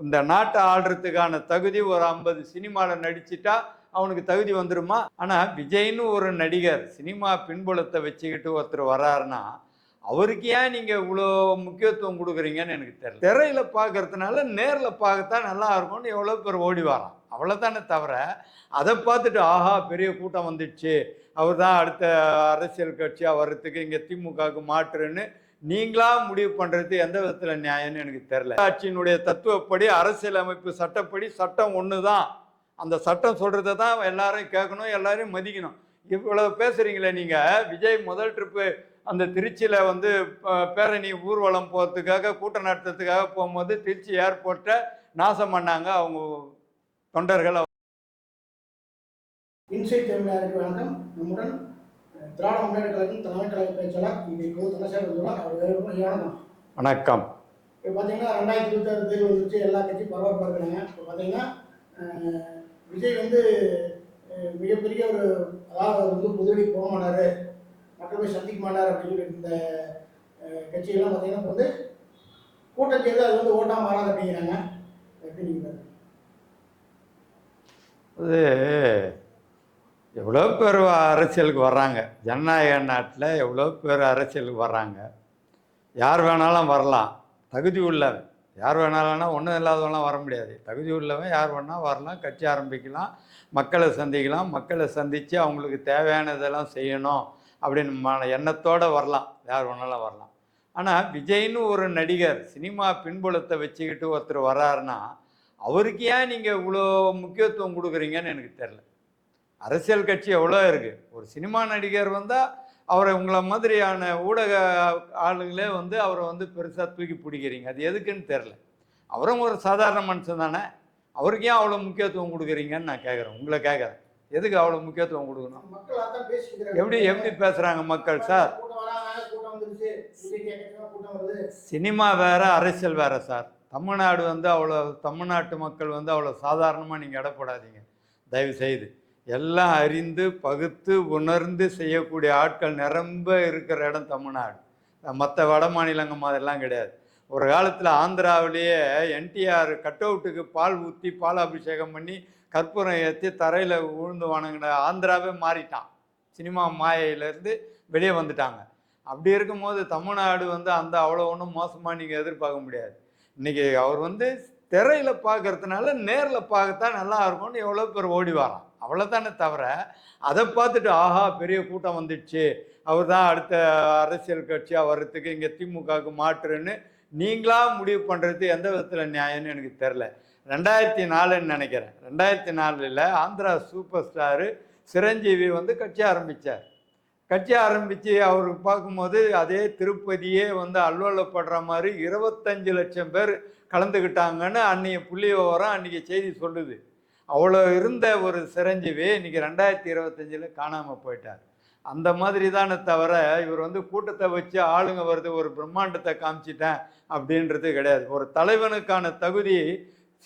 இந்த நாட்டை ஆள்றதுக்கான தகுதி ஒரு 50 சினிமாவில் நடிச்சிட்டா அவனுக்கு தகுதி வந்துருமா? ஆனால் விஜய்னு ஒரு நடிகர் சினிமா பின்புலத்தை வச்சுக்கிட்டு ஒருத்தர் வராருன்னா அவருக்கு ஏன் நீங்கள் இவ்வளோ முக்கியத்துவம் கொடுக்குறீங்கன்னு எனக்கு தெரியல. திரையில் பார்க்கறதுனால நேரில் பார்க்கத்தான் நல்லா இருக்கும்னு எவ்வளோ பேர் ஓடி வரான், அவ்வளோதானே தவிர அதை பார்த்துட்டு ஆஹா பெரிய கூட்டம் வந்துடுச்சு, அவர் தான் அடுத்த அரசியல் கட்சியாக வர்றதுக்கு இங்கே திமுகவுக்கு மாற்றுன்னு நீங்களா முடிவு பண்ணுறது எந்த விதத்தில் நியாயம்னு எனக்கு தெரியல. ஆட்சியினுடைய தத்துவப்படி அரசியலமைப்பு சட்டப்படி சட்டம் ஒன்று தான், அந்த சட்டம் சொல்கிறத தான் எல்லாரும் கேட்கணும், எல்லாரையும் மதிக்கணும். இவ்வளவு பேசுகிறீங்களே நீங்கள். விஜய் முதல் ட்ரிப்பு அந்த திருச்சியில் வந்து பேரணி ஊர்வலம் போகிறதுக்காக கூட்டம் நடத்துறதுக்காக போகும்போது திருச்சி ஏர்போர்ட்டை நாசம் பண்ணாங்க அவங்க தொண்டர்கள். இன்சைட் தமிழருக்கு வணக்கம். நம்முடன் திராவிட முன்னேற்ற கழகம் தலைமை கழக பேச்சாளர் வணக்கம். வணக்கம். இப்போ பார்த்தீங்கன்னா 2026 தேர்தல் வந்துச்சு, எல்லா கட்சியும் பரபரப்பாக இருக்கிறாங்க. இப்போ பார்த்தீங்கன்னா விஜய் வந்து மிகப்பெரிய ஒரு அதாவது வந்து பொதுவெளி போக மாட்டார், மற்றபடி சந்திக்க மாட்டார் அப்படின்னு இந்த கட்சியெல்லாம் பார்த்தீங்கன்னா இப்போ வந்து கூட்டம் செய்து அது வந்து ஓட்டாக மாறாது அப்படிங்கிறாங்க. எப்படி நீங்கள் அது எவ்வளோ பேர் அரசியலுக்கு வர்றாங்க, ஜனநாயக நாட்டில் எவ்வளோ பேர் அரசியலுக்கு வர்றாங்க. யார் வேணாலும் வரலாம், தகுதி உள்ளவன் யார் வேணாலும்னா ஒன்றும் இல்லாதவெல்லாம் வர முடியாது. தகுதி உள்ளவன் யார் வேணால் வரலாம், கட்சி ஆரம்பிக்கலாம், மக்களை சந்திக்கலாம், மக்களை சந்தித்து அவங்களுக்கு தேவையானதெல்லாம் செய்யணும் அப்படின்னு எண்ணத்தோடு வரலாம், யார் வேணாலும் வரலாம். ஆனால் விஜய்னு ஒரு நடிகர் சினிமா பின்புலத்தை வச்சுக்கிட்டு ஒருத்தர் வர்றாருன்னா அவருக்கு ஏன் நீங்கள் இவ்வளோ முக்கியத்துவம் கொடுக்குறீங்கன்னு எனக்கு தெரில. அரசியல் கட்சி எவ்வளோ இருக்குது, ஒரு சினிமா நடிகர் வந்தால் அவரை உங்களை மாதிரியான ஊடக ஆளுங்களே வந்து அவரை வந்து பெருசாக தூக்கி பிடிக்கிறீங்க, அது எதுக்குன்னு தெரில. அவரும் ஒரு சாதாரண மனுஷன் தானே, அவருக்கு ஏன் அவ்வளோ முக்கியத்துவம் கொடுக்குறீங்கன்னு நான் கேட்குறேன், உங்களை கேட்குறேன். எதுக்கு அவ்வளோ முக்கியத்துவம் கொடுக்கணும்? எப்படி பேசுகிறாங்க மக்கள் சார்? சினிமா வேற அரசியல் வேற சார். தமிழ்நாடு வந்து அவ்வளோ, தமிழ்நாட்டு மக்கள் வந்து அவ்வளோ சாதாரணமாக நீங்கள் இடப்படாதீங்க தயவு செய்து. எல்லாம் அறிந்து பகுத்து உணர்ந்து செய்யக்கூடிய ஆட்கள் நிரம்ப இருக்கிற இடம் தமிழ்நாடு. மற்ற வட மாநிலங்கள் மாதிரிலாம் கிடையாது. ஒரு காலத்தில் ஆந்திராவிலேயே என்டிஆர் கட் அவுட்டுக்கு பால் ஊற்றி பால் அபிஷேகம் பண்ணி கற்பூரம் ஏற்றி தரையில் விழுந்து வணங்கின ஆந்திராவே மாறிட்டான், சினிமா மாயையிலேருந்து வெளியே வந்துட்டாங்க. அப்படி இருக்கும்போது தமிழ்நாடு வந்து அந்த அவ்வளோ ஒன்றும் மோசமாக நீங்கள் எதிர்பார்க்க முடியாது. இன்றைக்கி அவர் வந்து திரையில் பார்க்கறதுனால நேரில் பார்க்கத்தான் நல்லா இருக்கும்னு எவ்வளோ பேர் ஓடி வரான், அவ்வளோதானே தவிர அதை பார்த்துட்டு ஆஹா பெரிய கூட்டம் வந்துடுச்சு, அவர் தான் அடுத்த அரசியல் கட்சியாக வர்றதுக்கு இங்கே திமுகவுக்கு மாற்றுன்னு நீங்களா முடிவு பண்ணுறது எந்த விதத்தில் நியாயம்னு எனக்கு தெரில. 2004ன்னு நினைக்கிறேன், 2004 ஆந்திரா சூப்பர் ஸ்டாரு சிரஞ்சீவி வந்து கட்சி ஆரம்பித்தார். கட்சி ஆரம்பித்து அவருக்கு பார்க்கும்போது அதே திருப்பதியே வந்து அல்லோலப்படுற மாதிரி 25 லட்சம் பேர் கலந்துக்கிட்டாங்கன்னு அன்றைக்கி புள்ளி விவரம் அன்றைக்கி செய்தி சொல்லுது. அவ்வளோ இருந்த ஒரு சிரஞ்சீவி இன்றைக்கி 2025 காணாமல் போயிட்டார். அந்த மாதிரி தானே தவிர இவர் வந்து கூட்டத்தை வச்சு ஆளுங்க வருது ஒரு பிரம்மாண்டத்தை காமிச்சிட்டேன் அப்படின்றது கிடையாது. ஒரு தலைவனுக்கான தகுதி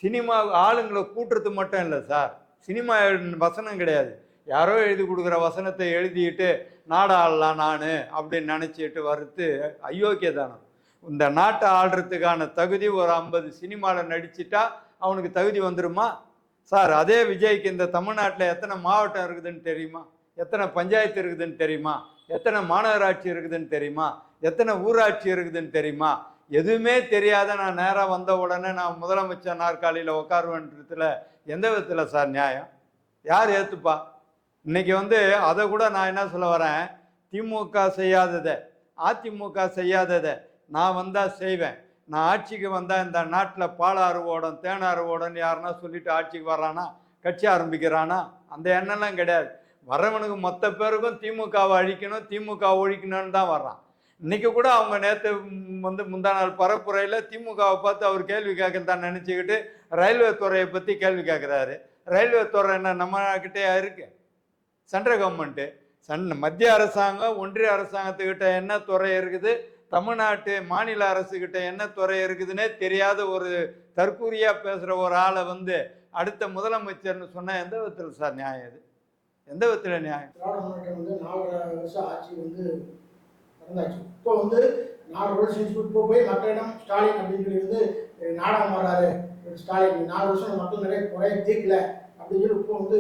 சினிமா ஆளுங்களை கூட்டுறது மட்டும் இல்லை சார், சினிமா வசனம் கிடையாது. யாரோ எழுதி கொடுக்குற வசனத்தை எழுதிட்டு நாடை ஆளலாம் நான் அப்படின்னு நினச்சிட்டு வர்றது அயோக்கியதானம். இந்த நாட்டை ஆள்றதுக்கான தகுதி ஒரு 50 சினிமாவில் நடிச்சிட்டா அவனுக்கு தகுதி வந்துருமா சார்? அதே விஜய்க்கு இந்த தமிழ்நாட்டில் எத்தனை மாவட்டம் இருக்குதுன்னு தெரியுமா, எத்தனை பஞ்சாயத்து இருக்குதுன்னு தெரியுமா, எத்தனை மாநகராட்சி இருக்குதுன்னு தெரியுமா, எத்தனை ஊராட்சி இருக்குதுன்னு தெரியுமா? எதுவுமே தெரியாத நான் நேராக வந்த உடனே நான் முதலமைச்சர் நாற்காலியில் உட்காருவேன்றதுல எந்த விதத்தில் சார் நியாயம்? யார் ஏற்றுப்பா? இன்னைக்கு வந்து அதை கூட நான் என்ன சொல்ல வரேன், திமுக செய்யாததை அதிமுக செய்யாததை நான் வந்தால் செய்வேன். நான் ஆட்சிக்கு வந்தால் இந்த நாட்டில் பாலாறு ஓடும் தேனாறு ஓடன்னு யாருன்னா சொல்லிட்டு ஆட்சிக்கு வர்றானா, கட்சி ஆரம்பிக்கிறானா? அந்த எண்ணம்லாம் கிடையாது. வர்றவனுக்கு மொத்த பேருக்கும் திமுகவை அழிக்கணும் திமுக ஒழிக்கணும்னு தான் வர்றான். இன்றைக்கி கூட அவங்க நேற்று வந்து முந்தா நாள் பரப்புரையில் திமுகவை பார்த்து அவர் கேள்வி கேட்கத்தான் நினச்சிக்கிட்டு ரயில்வே துறையை பற்றி கேள்வி கேட்குறாரு. ரயில்வே துறை என்ன நம்மக்கிட்டே இருக்கு? சென்ட்ரல் கவர்மெண்ட்டு மத்திய அரசாங்கம் ஒன்றிய அரசாங்கத்துக்கிட்ட என்ன துறை இருக்குது, தமிழ்நாட்டு மாநில அரசுக்கிட்ட என்ன துறை இருக்குதுன்னே தெரியாத ஒரு தற்கூரியாக பேசுகிற ஒரு ஆளை வந்து அடுத்த முதலமைச்சர்னு சொன்னால் எந்த விதத்தில் சார் நியாயம்? இது எந்த விதத்தில் நியாயம்? திராவிட முன்னேற்றம் வந்து 4 வருஷம் ஆட்சி வந்து நடந்தாச்சு. இப்போ வந்து 4 வருஷம் இப்போ போய் மக்களிடம் ஸ்டாலின் அப்படின்னு சொல்லி வந்து நாடகம் மாறாரு, ஸ்டாலின் 4 வருஷம் மக்கள் நிறைய குறைய தீர்க்கல அப்படின்னு சொல்லி இப்போ வந்து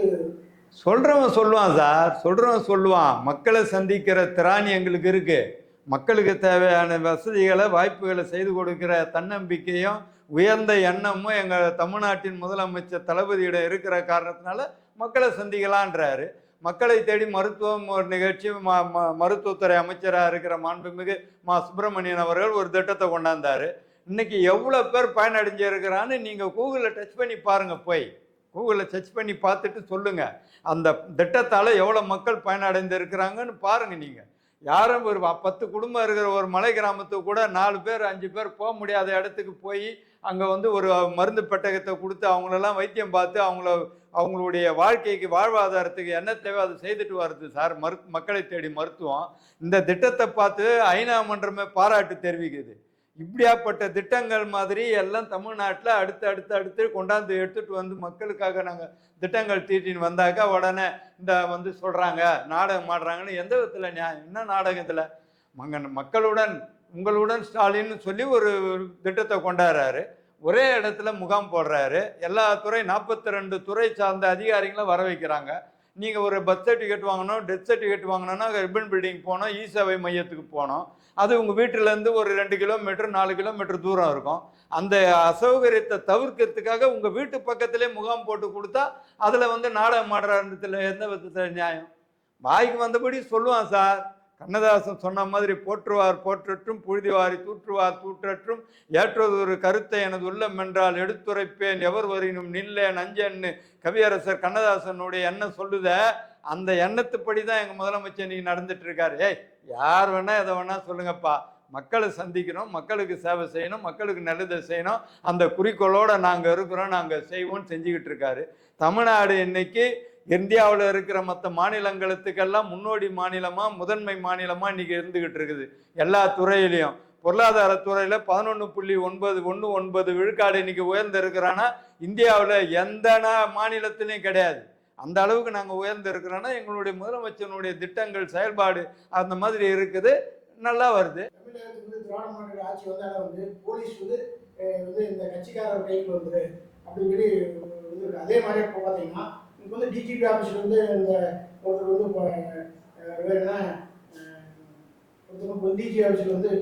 சொல்கிறவன் சொல்லுவான் சார், சொல்கிறவன் சொல்லுவான். மக்களை சந்திக்கிற திராணி எங்களுக்கு இருக்குது. மக்களுக்கு தேவையான வசதிகளை வாய்ப்புகளை செய்து கொடுக்கிற தன்னம்பிக்கையும் உயர்ந்த எண்ணமும் எங்கள் தமிழ்நாட்டின் முதலமைச்சர் தளபதியிடம் இருக்கிற காரணத்தினால மக்களை சந்திக்கலான்றாரு. மக்களை தேடி மருத்துவம் ஒரு நிகழ்ச்சி மருத்துவத்துறை அமைச்சராக இருக்கிற மாண்புமிகு சுப்பிரமணியன் அவர்கள் ஒரு திட்டத்தை கொண்டாந்தார். இன்னைக்கு எவ்வளோ பேர் பயனடைஞ்சிருக்கிறான்னு நீங்கள் கூகுளில் டச் பண்ணி பாருங்கள். போய் கூகுளில் சர்ச் பண்ணி பார்த்துட்டு சொல்லுங்கள், அந்த திட்டத்தால் எவ்வளோ மக்கள் பயனடைந்து இருக்கிறாங்கன்னு பாருங்கள். நீங்கள் யாரும் ஒரு 10 குடும்பம் இருக்கிற ஒரு மலை கிராமத்துக்கு கூட 4 பேர் 5 பேர் போக முடியாத இடத்துக்கு போய் அங்கே வந்து ஒரு மருந்து பெட்டகத்தை கொடுத்து அவங்களெல்லாம் வைத்தியம் பார்த்து அவங்களுடைய வாழ்க்கைக்கு வாழ்வாதாரத்துக்கு என்ன தேவை அதை செய்துட்டு வருது சார். மக்களை தேடி மருத்துவம். இந்த திட்டத்தை பார்த்து ஐநா மன்றமே பாராட்டு தெரிவிக்குது. இப்படியாப்பட்ட திட்டங்கள் மாதிரி எல்லாம் தமிழ்நாட்டில் அடுத்து கொண்டாந்து எடுத்துகிட்டு வந்து மக்களுக்காக நாங்கள் திட்டங்கள் தீட்டின்னு வந்தாக்கா உடனே இந்த வந்து சொல்கிறாங்க நாடகம் ஆடுறாங்கன்னு எந்த விதத்தில் நியாயம்? என்ன நாடகத்தில் உங்களுடன் ஸ்டாலின்னு சொல்லி ஒரு திட்டத்தை கொண்டாடுறாரு. ஒரே இடத்துல முகாம் போடுறாரு. எல்லா துறை 42 துறை சார்ந்த அதிகாரிகளும் வர வைக்கிறாங்க. நீங்கள் ஒரு பர்த் சர்டிஃபிகேட் வாங்கணும், டெத் சர்டிஃபிகேட் வாங்கணும்னா ரிப்பன் பில்டிங் போனோம், இ சேவை மையத்துக்கு போனோம். அது உங்கள் வீட்டிலேருந்து ஒரு 2 கிலோமீட்டர் 4 கிலோமீட்டர் தூரம் இருக்கும். அந்த அசௌகரியத்தை தவிர்க்கிறதுக்காக உங்கள் வீட்டு பக்கத்திலே முகாம் போட்டு கொடுத்தா அதில் வந்து நாடகம் ஆடுறதுல எந்த விதத்தில் நியாயம்? வாய்க்கு வந்தபடி சொல்லுவான் சார். கண்ணதாசன் சொன்ன மாதிரி போற்றுவார் போற்றற்றும் புழுதிவாரி தூற்றுவார் தூற்றற்றும் ஏற்றது ஒரு கருத்தை எனது உள்ளம் என்றால் எடுத்துரைப்பேன் எவர் வரினும் நில்ல நஞ்சன்னு கவியரசர் கண்ணதாசனுடைய எண்ணம் சொல்லுத. அந்த எண்ணத்துப்படி தான் எங்கள் முதலமைச்சர் இன்னைக்கு நடந்துட்டு இருக்காரு. யார் வேணா எதை வேணா சொல்லுங்கப்பா, மக்களை சந்திக்கணும், மக்களுக்கு சேவை செய்யணும், மக்களுக்கு நல்லதை செய்யணும், அந்த குறிக்கோளோடு நாங்கள் இருக்கிறோம், நாங்கள் செய்வோம்னு செஞ்சுக்கிட்டு இருக்காரு. தமிழ்நாடு இன்னைக்கு இந்தியாவில் இருக்கிற மற்ற மாநிலங்களுக்கெல்லாம் முன்னோடி மாநிலமாக முதன்மை மாநிலமாக இன்றைக்கி இருந்துக்கிட்டு இருக்குது. எல்லா துறையிலையும் பொருளாதாரத்துறையில் 11.19 விழுக்காடு இன்னைக்கு உயர்ந்து இருக்கிறான்னா இந்தியாவில் எந்த மாநிலத்திலையும் கிடையாது. அந்த அளவுக்கு நாங்கள் உயர்ந்து இருக்கிறோன்னா எங்களுடைய முதலமைச்சருடைய திட்டங்கள் செயல்பாடு அந்த மாதிரி இருக்குது, நல்லா வருது. திராவிட மாடல் ஆட்சி வந்தால வந்து போலீஸ் வந்து இந்த கட்சிக்காரர் கையில் வந்துரு அப்படின்னு சொல்லி அதே மாதிரி இப்போ பார்த்தீங்கன்னா இப்போ வந்து டிஜிபி ஆஃபீஸில் வந்து இந்த ஒருத்தர் வந்து இப்போ வேறு என்ன ஒருத்தர் டிஜி ஆஃபீஸில் வந்து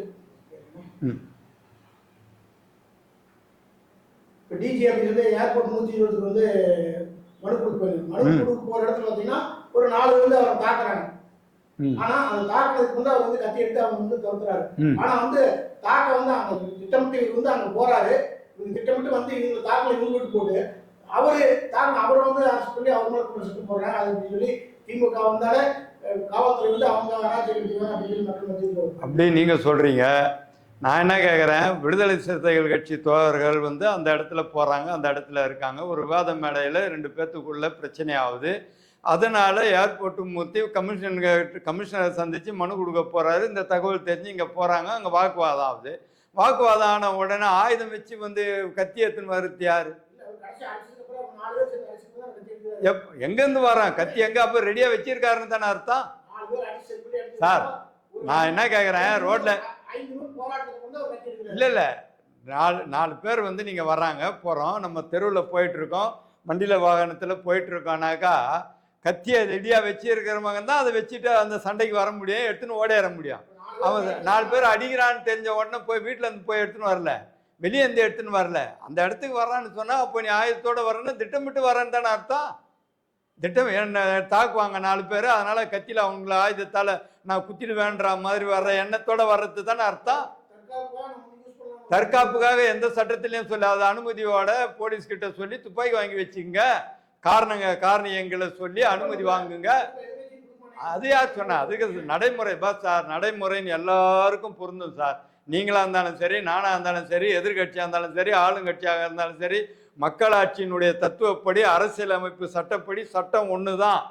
இப்போ டிஜி ஆஃபீஸ் வந்து ஏர்போர்ட் 120 வந்து மனு கொடுக்க மனு கொடுக்க போகிற இடத்துல பார்த்தீங்கன்னா ஒரு 4 வந்து அவரை தாக்குறாங்க. ஆனா அந்த தாக்குறதுக்கு வந்து அவர் வந்து கத்தி எடுத்து அவங்க வந்து தவிர்த்துறாரு. ஆனா வந்து தாக்க வந்து அவங்க திட்டமிட்டு வந்து அங்க போறாரு. திட்டமிட்டு வந்து இவங்க தாக்கல இவங்க வீட்டு போட்டு அவரை வந்து அரசு பண்ணி அவர் மேல குற்றம் போடுறாங்க. அது சொல்லி திமுக வந்தால காவல்துறை வந்து அவங்க அராஜகம் அப்படின்னு மக்கள் மத்தியில் அப்படி நீங்க சொல்றீங்க. நான் என்ன கேட்குறேன், விடுதலை சிறுத்தைகள் கட்சி தோழர்கள் வந்து அந்த இடத்துல போகிறாங்க, அந்த இடத்துல இருக்காங்க. ஒரு விவாத மேடையில் 2 பேர்த்துக்குள்ள பிரச்சனை ஆகுது. அதனால் ஏர்போர்ட்டு மூர்த்தி கமிஷனரை சந்தித்து மனு கொடுக்க போகிறாரு. இந்த தகவல் தெரிஞ்சு இங்கே போகிறாங்க. அங்கே வாக்குவாதம் ஆகுது. வாக்குவாதம் ஆன உடனே ஆயுதம் வச்சு வந்து கத்தி எடுத்துன்னு வருது யார்? எங்கேருந்து வரான் கத்தி? எங்கே அப்போ ரெடியாக வச்சிருக்காருன்னு தானே அர்த்தம் சார்? நான் என்ன கேட்குறேன், ரோட்டில் இல்லை 4 பேர் வந்து நீங்கள் வர்றாங்க போகிறோம், நம்ம தெருவில் போயிட்டுருக்கோம், வண்டியில் வாகனத்தில் போயிட்டுருக்கோனாக்கா கத்தியை ரெடியாக வச்சிருக்கிறவங்க தான் அதை வச்சுட்டு அந்த சண்டைக்கு வர முடியும், எடுத்துன்னு ஓடையிற முடியும். அவன் 4 பேர் அடிக்கிறான்னு தெரிஞ்ச உடனே போய் வீட்டில் இருந்து போய் எடுத்துன்னு வரல, வெளியே இருந்து எடுத்துன்னு வரல, அந்த இடத்துக்கு வர்றான்னு சொன்னால் அப்போ நீ ஆயுதத்தோடு வரேன்னு திட்டமிட்டு வரேன்னு தானே அர்த்தம். திட்டம் என்ன தாக்குவாங்க 4 பேர், அதனால் கத்தியில் அவங்கள ஆயுதத்தால் நான் குத்திட்டு வேண்டுற மாதிரி வர்ற எண்ணத்தோடு வர்றது தானே அர்த்தம். தற்காப்புக்காக எந்த சட்டத்திலையும் சொல்லி அது அனுமதியோட போலீஸ்கிட்ட சொல்லி துப்பாக்கி வாங்கி வச்சுங்க, காரணங்களை சொல்லி அனுமதி வாங்குங்க. அது யார் சொன்னா? அதுக்கு நடைமுறை சார், நடைமுறைன்னு எல்லாருக்கும் பொருந்தும் சார். நீங்களாக இருந்தாலும் சரி, நானாக இருந்தாலும் சரி, எதிர்கட்சியாக இருந்தாலும் சரி, ஆளுங்கட்சியாக இருந்தாலும் சரி, மக்களாட்சியினுடைய தத்துவப்படி அரசியலமைப்பு சட்டப்படி சட்டம் ஒன்று தான்.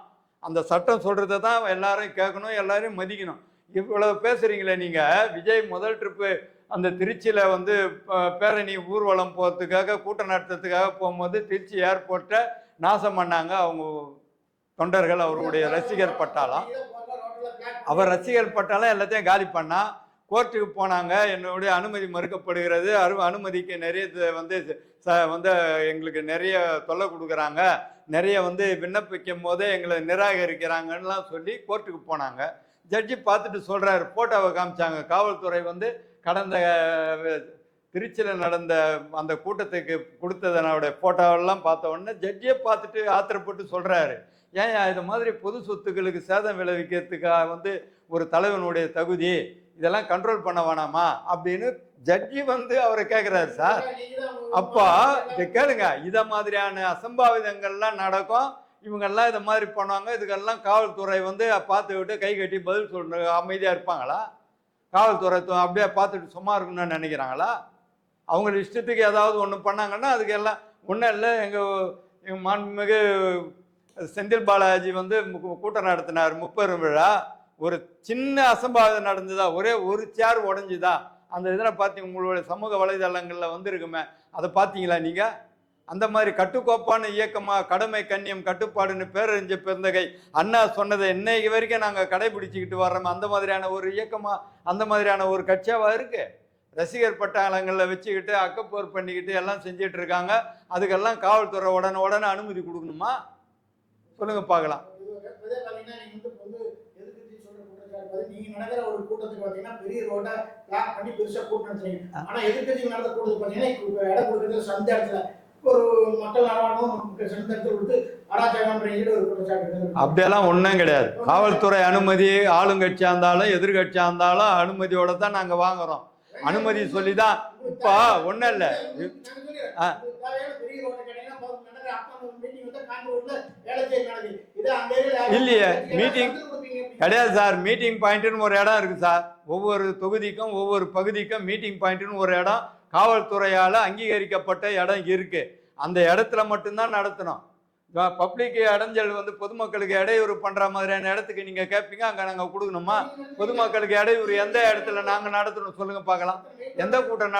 அந்த சட்டம் சொல்கிறத தான் எல்லாரும் கேட்கணும், எல்லாரையும் மதிக்கணும். இவ்வளவு பேசுகிறீங்களே நீங்கள். விஜய் முதல் ட்ரிப்பு அந்த திருச்சியில் வந்து பேரணி ஊர்வலம் போகிறதுக்காக கூட்டம் நடத்துறதுக்காக போகும்போது திருச்சி ஏர்போர்ட்டை நாசம் பண்ணாங்க அவங்க தொண்டர்கள், அவருடைய ரசிகர் பட்டாளம். அவர் ரசிகர் பட்டாளம் எல்லாத்தையும் காலி பண்ணா. கோர்ட்டுக்கு போனாங்க, என்னுடைய அனுமதி மறுக்கப்படுகிறது, அனுமதிக்கு நிறைய வந்து எங்களுக்கு நிறைய தொல்லை கொடுக்குறாங்க, நிறைய வந்து விண்ணப்பிக்கும் போதே எங்களை நிராகரிக்கிறாங்கன்னெலாம் சொல்லி கோர்ட்டுக்கு போனாங்க. ஜட்ஜி பார்த்துட்டு சொல்கிறாரு, ஃபோட்டோவை காமிச்சாங்க. காவல்துறை வந்து கடந்த திருச்சியில் நடந்த அந்த கூட்டத்துக்கு கொடுத்ததனோட ஃபோட்டோவெல்லாம் பார்த்த உடனே ஜட்ஜியை பார்த்துட்டு ஆத்திரப்பட்டு சொல்கிறாரு, ஏன் இது மாதிரி பொது சொத்துக்களுக்கு சேதம் விளைவிக்கிறதுக்காக வந்து ஒரு தலைவனுடைய தகுதி, இதெல்லாம் கண்ட்ரோல் பண்ண வேணாமா அப்படின்னு ஜட்ஜி வந்து அவரை கேட்குறாரு. சார் அப்போ இதை கேளுங்க, இதை மாதிரியான அசம்பாவிதங்கள்லாம் நடக்கும், இவங்கெல்லாம் இதை மாதிரி பண்ணுவாங்க, இதுக்கெல்லாம் காவல்துறை வந்து பார்த்து விட்டு கை கட்டி பதில் சொல்ற அமைதியாக இருப்பாங்களா? காவல்துறை அப்படியே பார்த்துட்டு சும்மா இருக்கணும்னு நினைக்கிறாங்களா? அவங்க இஷ்டத்துக்கு ஏதாவது ஒன்று பண்ணாங்கன்னா அதுக்கு எல்லாம் ஒன்றும் இல்லை. எங்கள் மாண்புமிகு செந்தில் பாலாஜி வந்து கூட்டம் நடத்தினார், 30 விழா. ஒரு சின்ன அசம்பாவிதம் நடந்ததா, ஒரே ஒரு சேர் உடஞ்சுதா, அந்த இதில் பார்த்தீங்க, உங்களுடைய சமூக வலைதளங்களில் வந்துருக்குமே, அதை பார்த்தீங்களா நீங்கள்? அந்த மாதிரி கட்டுக்கோப்பான இயக்கமாக கடமை கண்ணியம் கட்டுப்பாடுன்னு பேரறிஞ்ச பெருந்தகை அண்ணா சொன்னதை இன்னைக்கு வரைக்கும் நாங்கள் கடைபிடிச்சிக்கிட்டு வர்றோம். அந்த மாதிரியான ஒரு இயக்கமாக, அந்த மாதிரியான ஒரு கட்சியாவாக இருக்குது. ரசிகர் பட்டாளங்களில் வச்சுக்கிட்டு அக்கப்போர் பண்ணிக்கிட்டு எல்லாம் செஞ்சிட்டு இருக்காங்க. அதுக்கெல்லாம் காவல்துறை உடனே அனுமதி கொடுக்கணுமா? சொல்லுங்க பார்க்கலாம். நீங்க நடக்கிற ஒரு கூட்டத்துக்கு பாத்தீங்கன்னா பெரிய ரோட்டை பிளான் பண்ணி பெருசா கூட்டம் நடத்துறீங்க. ஆனா எதிர்க்கட்சி நடந்த கூட்டத்துக்கு பாத்தீங்கன்னா இடம் கொடுக்கறது சந்த இடத்துல ஒரு மக்கள் நடமாடும் சந்த இடத்துல கொடுத்து அராஜகம்ன்ற ஒரு குற்றச்சாட்டு. அப்படியெல்லாம் ஒன்றும் கிடையாது. காவல்துறை அனுமதி ஆளுங்கட்சியா இருந்தாலும் எதிர்கட்சியா இருந்தாலும் அனுமதியோட தான் நாங்க வாங்குறோம். அனுமதி சொல்லிதான். இப்போ ஒன்றும் இல்லை, இல்லையே மீட்டிங் கிடையாது சார். மீட்டிங் பாயிண்ட்னு ஒரு இடம் இருக்கு சார். ஒவ்வொரு தொகுதிக்கும் ஒவ்வொரு பகுதிக்கும் மீட்டிங் பாயிண்ட்னு ஒரு இடம் காவல்துறையால் அங்கீகரிக்கப்பட்ட இடம் இருக்கு. அந்த இடத்துல மட்டும்தான் நடத்தணும். பப்ளிக் இடைஞ்சல் வந்து பொதுமக்களுக்கு இடையூறு பண்ற மாதிரியான இடத்துக்கு நீங்க கேட்பீங்க, அங்க நாங்க கொடுக்கணுமா? பொதுமக்களுக்கு இடையூறு எந்த இடத்துல நாங்க நடத்தணும் சொல்லுங்க பார்க்கலாம். எந்த கூட்டம்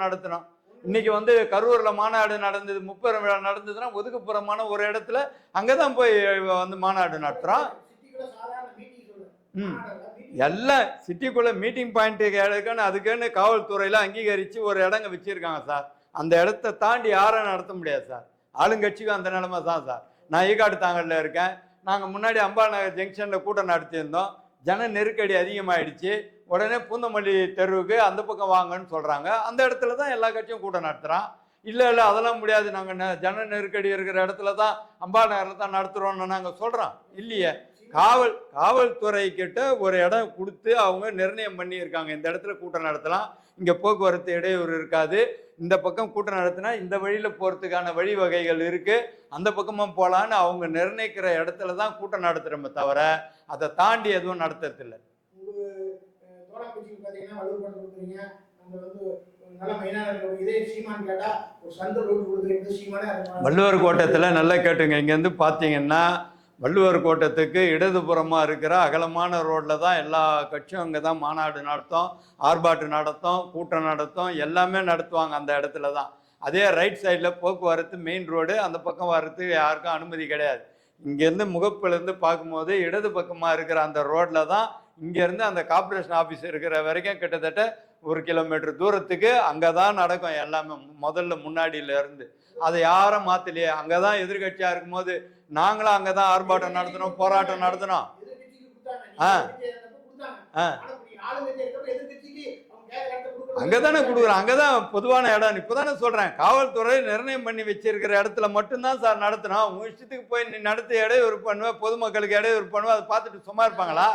நடத்தணும்? இன்னைக்கு வந்து கரூர்ல மாநாடு நடந்தது, 30 விழா நடந்ததுன்னா ஒதுக்குப்புறமான ஒரு இடத்துல அங்கதான் போய் வந்து மாநாடு நடத்துறோம். எல்லாம் சிட்டிக்குள்ள மீட்டிங் பாயிண்ட் எடுக்கணும், அதுக்குன்னு காவல்துறையில அங்கீகரிச்சு ஒரு இடங்க வச்சிருக்காங்க சார். அந்த இடத்த தாண்டி யாரும் நடத்த முடியாது சார். ஆளுங்கட்சிக்கும் அந்த நிலைமை தான் சார். நான் ஈகாடு தாங்கல்ல இருக்கேன். நாங்கள் முன்னாடி அம்பாநகர் ஜங்ஷனில் கூட்டம் நடத்தியிருந்தோம். ஜன நெருக்கடி அதிகமாகிடுச்சு. உடனே பூந்தமல்லி தெருவுக்கு அந்த பக்கம் வாங்கன்னு சொல்கிறாங்க. அந்த இடத்துல தான் எல்லா கட்சியும் கூட்டம் நடத்துகிறான். இல்லை அதெல்லாம் முடியாது, நாங்கள் ஜன நெருக்கடி இருக்கிற இடத்துல தான் அம்பாநகரில் தான் நடத்துகிறோன்னு நாங்கள் சொல்கிறோம். இல்லையே, காவல்துறை கிட்ட ஒரு இடம் கொடுத்து அவங்க நிர்ணயம் பண்ணியிருக்காங்க, இந்த இடத்துல கூட்டம் நடத்தலாம், இங்கே போக்குவரத்து இடையூறு இருக்காது, இந்த பக்கம் கூட்டம் நடத்தினா இந்த வழியில் போகிறதுக்கான வழிவகைகள் இருக்குது, அந்த பக்கமாக போகலான்னு அவங்க நிர்ணயிக்கிற இடத்துல தான் கூட்டம் நடத்துகிறோமே தவிர அதை தாண்டி எதுவும் நடத்துறதில்லை. வள்ளுவர் கோட்டத்தில் நல்லா கேட்டுங்க, இங்கேருந்து பார்த்தீங்கன்னா வள்ளுவர் கோட்டத்துக்கு இடதுபுறமாக இருக்கிற அகலமான ரோட்டில் தான் எல்லா கட்சியும் அங்கே தான் மாநாடு நடத்தும், ஆர்ப்பாட்டு நடத்தும், கூட்டம் நடத்தும், எல்லாமே நடத்துவாங்க அந்த இடத்துல தான். அதே ரைட் சைடில் போக்குவரத்து மெயின் ரோடு, அந்த பக்கம் வர்றதுக்கு யாருக்கும் அனுமதி கிடையாது. இங்கேருந்து முகப்புலேருந்து பார்க்கும்போது இடது பக்கமாக இருக்கிற அந்த ரோட்டில் தான் இங்கேருந்து அந்த கார்பரேஷன் ஆஃபீஸ் இருக்கிற வரைக்கும் கிட்டத்தட்ட 1 கிலோமீட்டர் தூரத்துக்கு அங்கே தான் நடக்கும் எல்லாமே. முதல்ல முன்னாடியிலேருந்து அதை யாரும் மாற்றலையே. அங்கே தான் எதிர்கட்சியாக இருக்கும்போது நாங்களும் அங்கே தான் ஆர்ப்பாட்டம் நடத்தினோம், போராட்டம் நடத்தினோம். அங்கதானே கொடுக்குறோம், அங்கதான் பொதுவான இடம். இப்பதானே சொல்றேன், காவல்துறை நிர்ணயம் பண்ணி வச்சிருக்கிற இடத்துல மட்டும்தான் சார் நடத்தணும். உங்க இஷ்டத்துக்கு போய் நீ நடத்தி இடையூறு பண்ணுவேன், பொதுமக்களுக்கு இடையூறு பண்ணுவேன், அதை பார்த்துட்டு சும்மா இருப்பாங்களா?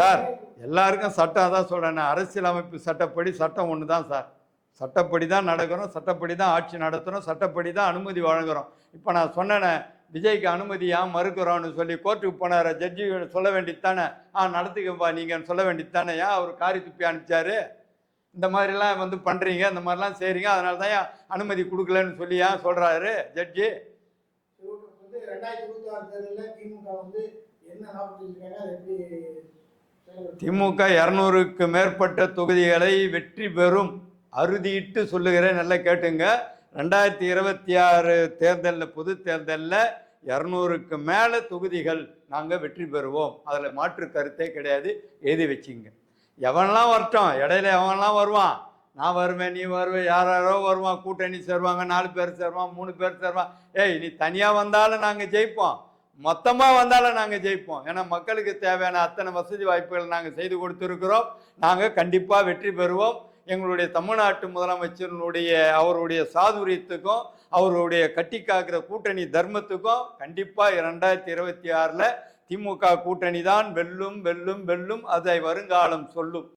சார் எல்லாருக்கும் சட்டம் தான் சொல்றேன். அரசியல் அமைப்பு சட்டப்படி சட்டம் ஒன்று தான் சார். சட்டப்படி தான் நடக்கிறோம், சட்டப்படி தான் ஆட்சி நடத்துகிறோம், சட்டப்படி தான் அனுமதி வழங்குகிறோம். இப்போ நான் சொன்னேனே விஜய்க்கு அனுமதி ஏன் மறுக்கிறோன்னு சொல்லி கோர்ட்டுக்கு போனார். ஜட்ஜி சொல்ல வேண்டியது தானே, நடத்திக்கப்பா நீங்கள் சொல்ல வேண்டியது தானே, ஏன் அவர் காரி துப்பி அனுப்பிச்சாரு? இந்த மாதிரிலாம் வந்து பண்ணுறீங்க, இந்த மாதிரிலாம் செய்கிறீங்க, அதனால தான் ஏன் அனுமதி கொடுக்கலன்னு சொல்லி ஏன் சொல்கிறாரு ஜட்ஜி? 2026 திமுக 200க்கு மேற்பட்ட தொகுதிகளை வெற்றி பெறும் அறுதியிட்டு சொல்லுகிறேன். நல்லா கேட்டுங்க. 2026 தேர்தலில், பொது தேர்தலில் 200க்கு மேலே தொகுதிகள் நாங்கள் வெற்றி பெறுவோம். அதில் மாற்று கருத்தே கிடையாது. எழுதி வச்சிங்க. எவன்லாம் வரட்டும், இடையில எவன்லாம் வருவான், நான் வருவேன், நீ வருவேன், யாரோ வருவான், கூட்டணி சேருவாங்க, 4 பேர் சேருவான், 3 பேர் சேருவான். ஏய், நீ தனியாக வந்தாலும் நாங்கள் ஜெயிப்போம், மொத்தமாக வந்தாலும் நாங்கள் ஜெயிப்போம். ஏன்னா மக்களுக்கு தேவையான அத்தனை வசதி வாய்ப்புகள் நாங்கள் செய்து கொடுத்துருக்குறோம். நாங்கள் கண்டிப்பாக வெற்றி பெறுவோம். எங்களுடைய தமிழ்நாட்டு முதலமைச்சருடைய அவருடைய சாதுரியத்துக்கும் அவருடைய கட்டி காக்கிற கூட்டணி தர்மத்துக்கும் கண்டிப்பாக 2026 திமுக கூட்டணி தான் வெல்லும் வெல்லும் வெல்லும். அதை வருங்காலம் சொல்லும்.